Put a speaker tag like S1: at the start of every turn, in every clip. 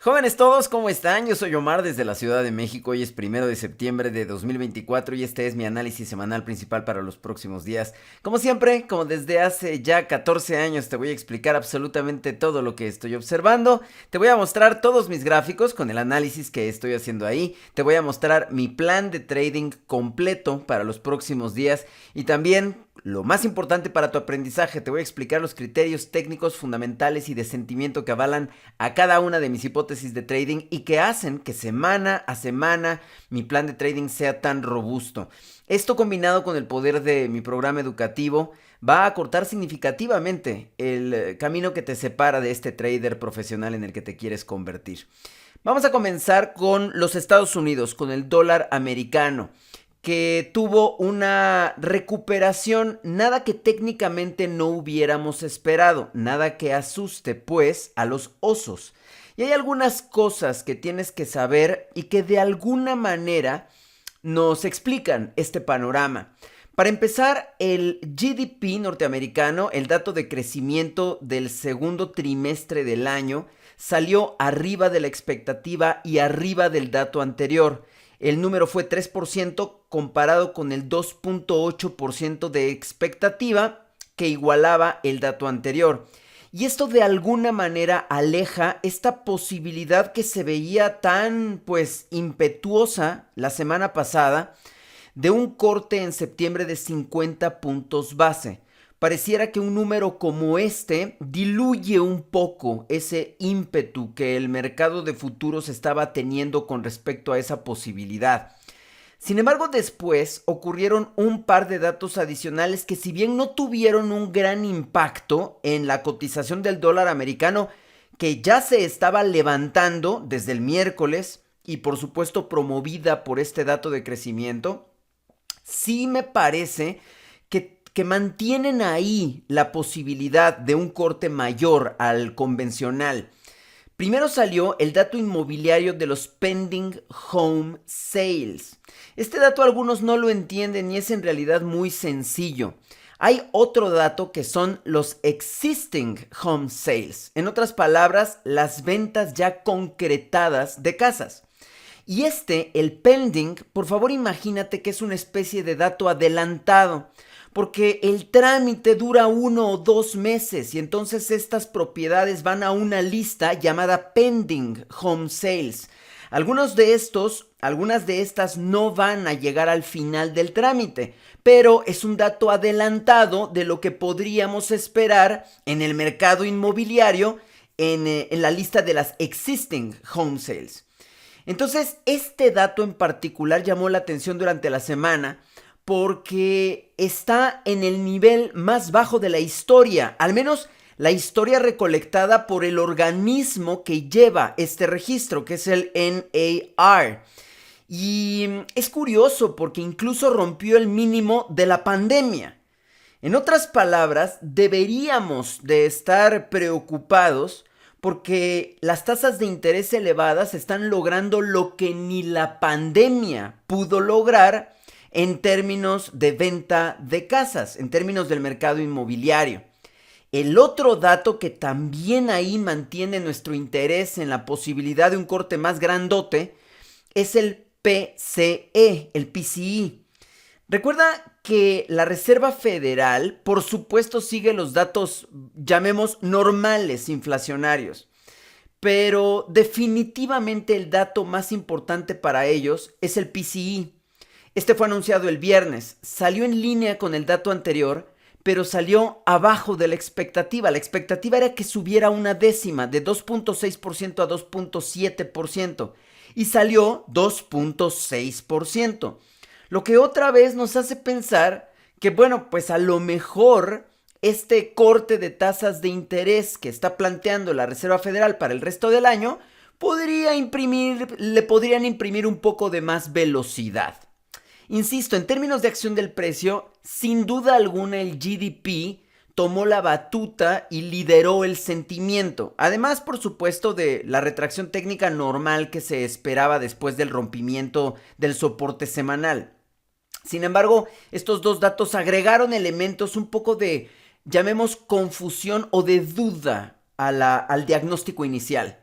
S1: Jóvenes todos, ¿cómo están? Yo soy Omar desde la Ciudad de México. Hoy es 1 de septiembre de 2024 y este es mi análisis semanal principal para los próximos días. Como siempre, como desde hace ya 14 años, te voy a explicar absolutamente todo lo que estoy observando. Te voy a mostrar todos mis gráficos con el análisis que estoy haciendo ahí. Te voy a mostrar mi plan de trading completo para los próximos días y también lo más importante para tu aprendizaje, te voy a explicar los criterios técnicos fundamentales y de sentimiento que avalan a cada una de mis hipótesis de trading y que hacen que semana a semana mi plan de trading sea tan robusto. Esto combinado con el poder de mi programa educativo va a acortar significativamente el camino que te separa de este trader profesional en el que te quieres convertir. Vamos a comenzar con los Estados Unidos, con el dólar americano, que tuvo una recuperación, nada que técnicamente no hubiéramos esperado, nada que asuste pues a los osos. Y hay algunas cosas que tienes que saber y que de alguna manera nos explican este panorama. Para empezar, el GDP norteamericano, el dato de crecimiento del segundo trimestre del año, salió arriba de la expectativa y arriba del dato anterior. El número fue 3% comparado con el 2.8% de expectativa que igualaba el dato anterior. Y esto de alguna manera aleja esta posibilidad que se veía tan impetuosa la semana pasada de un corte en septiembre de 50 puntos base. Pareciera que un número como este diluye un poco ese ímpetu que el mercado de futuros estaba teniendo con respecto a esa posibilidad. Sin embargo, después ocurrieron un par de datos adicionales que, si bien no tuvieron un gran impacto en la cotización del dólar americano, que ya se estaba levantando desde el miércoles y por supuesto promovida por este dato de crecimiento, sí me parece que mantienen ahí la posibilidad de un corte mayor al convencional. Primero salió el dato inmobiliario de los pending home sales. Este dato algunos no lo entienden y es en realidad muy sencillo. Hay otro dato que son los existing home sales. En otras palabras, las ventas ya concretadas de casas. Y el pending, por favor imagínate que es una especie de dato adelantado, porque el trámite dura 1 o 2 meses y entonces estas propiedades van a una lista llamada pending home sales. Algunas de estas no van a llegar al final del trámite, pero es un dato adelantado de lo que podríamos esperar en el mercado inmobiliario en la lista de las existing home sales. Entonces, este dato en particular llamó la atención durante la semana porque está en el nivel más bajo de la historia, al menos la historia recolectada por el organismo que lleva este registro, que es el NAR. Y es curioso porque incluso rompió el mínimo de la pandemia. En otras palabras, deberíamos de estar preocupados porque las tasas de interés elevadas están logrando lo que ni la pandemia pudo lograr en términos de venta de casas, en términos del mercado inmobiliario. El otro dato que también ahí mantiene nuestro interés en la posibilidad de un corte más grandote es el PCE, el PCE. Recuerda que la Reserva Federal, por supuesto, sigue los datos, llamemos, normales inflacionarios. Pero definitivamente el dato más importante para ellos es el PCE. Este fue anunciado el viernes, salió en línea con el dato anterior, pero salió abajo de la expectativa. La expectativa era que subiera una décima, de 2.6% a 2.7%, y salió 2.6%. Lo que otra vez nos hace pensar que, pues a lo mejor este corte de tasas de interés que está planteando la Reserva Federal para el resto del año le podrían imprimir un poco de más velocidad. Insisto, en términos de acción del precio, sin duda alguna el GDP tomó la batuta y lideró el sentimiento. Además, por supuesto, de la retracción técnica normal que se esperaba después del rompimiento del soporte semanal. Sin embargo, estos dos datos agregaron elementos un poco de, llamemos, confusión o de duda al diagnóstico inicial.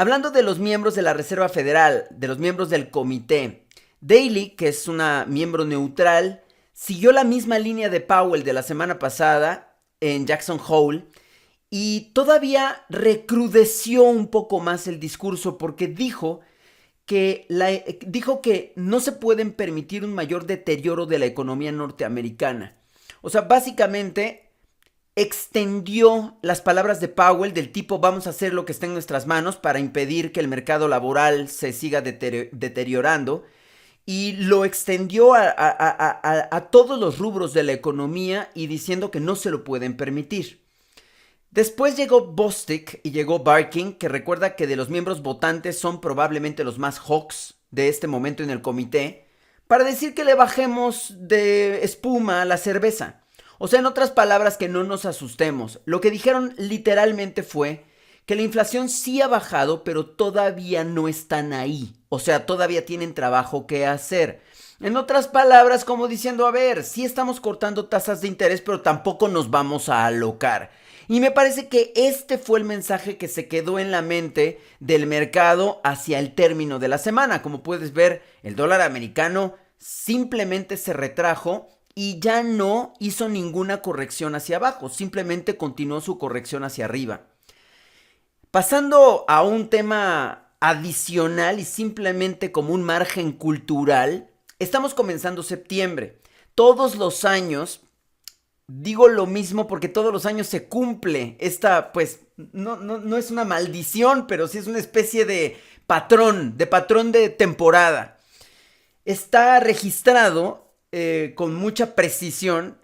S1: Hablando de los miembros de la Reserva Federal, de los miembros del comité, Daly, que es una miembro neutral, siguió la misma línea de Powell de la semana pasada en Jackson Hole y todavía recrudeció un poco más el discurso porque dijo que no se pueden permitir un mayor deterioro de la economía norteamericana. O sea, básicamente extendió las palabras de Powell del tipo vamos a hacer lo que esté en nuestras manos para impedir que el mercado laboral se siga deteriorando, y lo extendió a todos los rubros de la economía y diciendo que no se lo pueden permitir. Después llegó Bostic y llegó Barkin, que recuerda que de los miembros votantes son probablemente los más hawks de este momento en el comité, para decir que le bajemos de espuma a la cerveza. O sea, en otras palabras, que no nos asustemos. Lo que dijeron literalmente fue que la inflación sí ha bajado, pero todavía no están ahí. O sea, todavía tienen trabajo que hacer. En otras palabras, como diciendo, a ver, sí estamos cortando tasas de interés, pero tampoco nos vamos a alocar. Y me parece que este fue el mensaje que se quedó en la mente del mercado hacia el término de la semana. Como puedes ver, el dólar americano simplemente se retrajo y ya no hizo ninguna corrección hacia abajo, simplemente continuó su corrección hacia arriba. Pasando a un tema adicional y simplemente como un margen cultural, estamos comenzando septiembre. Todos los años, digo lo mismo porque todos los años se cumple esta, pues, no es una maldición, pero sí es una especie de patrón de temporada. Está registrado con mucha precisión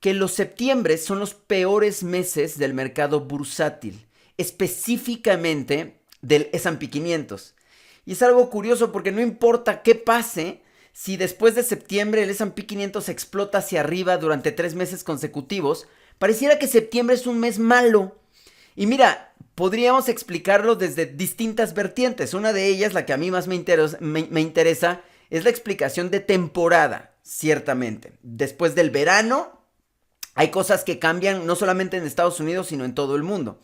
S1: que los septiembres son los peores meses del mercado bursátil, específicamente del S&P 500. Y es algo curioso porque no importa qué pase, si después de septiembre el S&P 500 explota hacia arriba durante 3 meses consecutivos, pareciera que septiembre es un mes malo. Y mira, podríamos explicarlo desde distintas vertientes. Una de ellas, la que a mí más me interesa, es la explicación de temporada, ciertamente. Después del verano, hay cosas que cambian no solamente en Estados Unidos, sino en todo el mundo.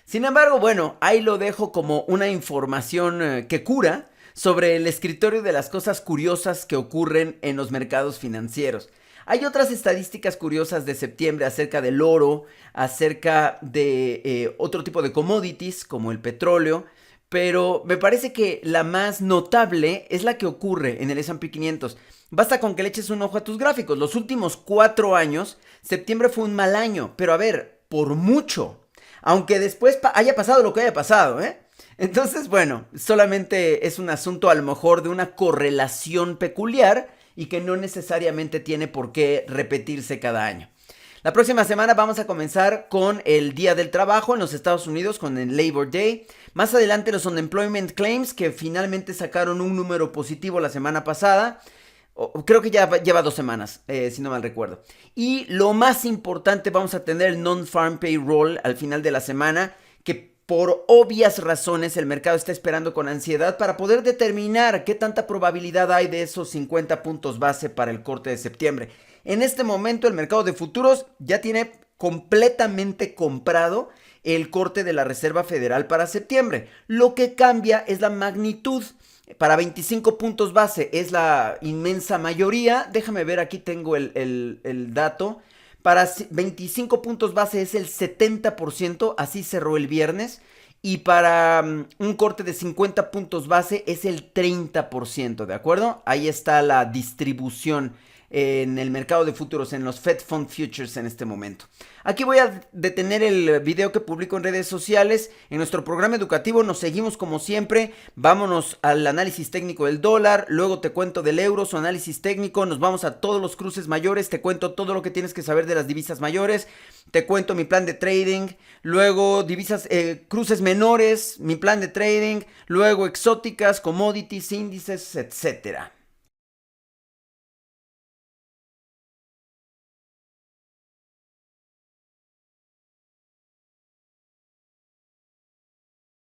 S1: Sin embargo, bueno, ahí lo dejo como una información que cura sobre el escritorio de las cosas curiosas que ocurren en los mercados financieros. Hay otras estadísticas curiosas de septiembre acerca del oro, acerca de otro tipo de commodities como el petróleo, pero me parece que la más notable es la que ocurre en el S&P 500. Basta con que le eches un ojo a tus gráficos. Los últimos 4 años, septiembre fue un mal año, pero a ver, por mucho. Aunque después haya pasado lo que haya pasado, ¿eh? Entonces, bueno, solamente es un asunto a lo mejor de una correlación peculiar y que no necesariamente tiene por qué repetirse cada año. La próxima semana vamos a comenzar con el Día del Trabajo en los Estados Unidos, con el Labor Day. Más adelante los Unemployment Claims, que finalmente sacaron un número positivo la semana pasada. Creo que ya lleva 2 semanas, si no mal recuerdo. Y lo más importante, vamos a tener el Non-Farm Payroll al final de la semana, que por obvias razones el mercado está esperando con ansiedad para poder determinar qué tanta probabilidad hay de esos 50 puntos base para el corte de septiembre. En este momento el mercado de futuros ya tiene completamente comprado el corte de la Reserva Federal para septiembre. Lo que cambia es la magnitud. Para 25 puntos base es la inmensa mayoría. Déjame ver, aquí tengo el dato. Para 25 puntos base es el 70%, así cerró el viernes. Y para un corte de 50 puntos base es el 30%, ¿de acuerdo? Ahí está la distribución en el mercado de futuros, en los Fed Fund Futures en este momento. Aquí voy a detener el video que publico en redes sociales. En nuestro programa educativo nos seguimos como siempre. Vámonos al análisis técnico del dólar, luego te cuento del euro, su análisis técnico, nos vamos a todos los cruces mayores, te cuento todo lo que tienes que saber de las divisas mayores, te cuento mi plan de trading, luego divisas, cruces menores, mi plan de trading, luego exóticas, commodities, índices, etcétera.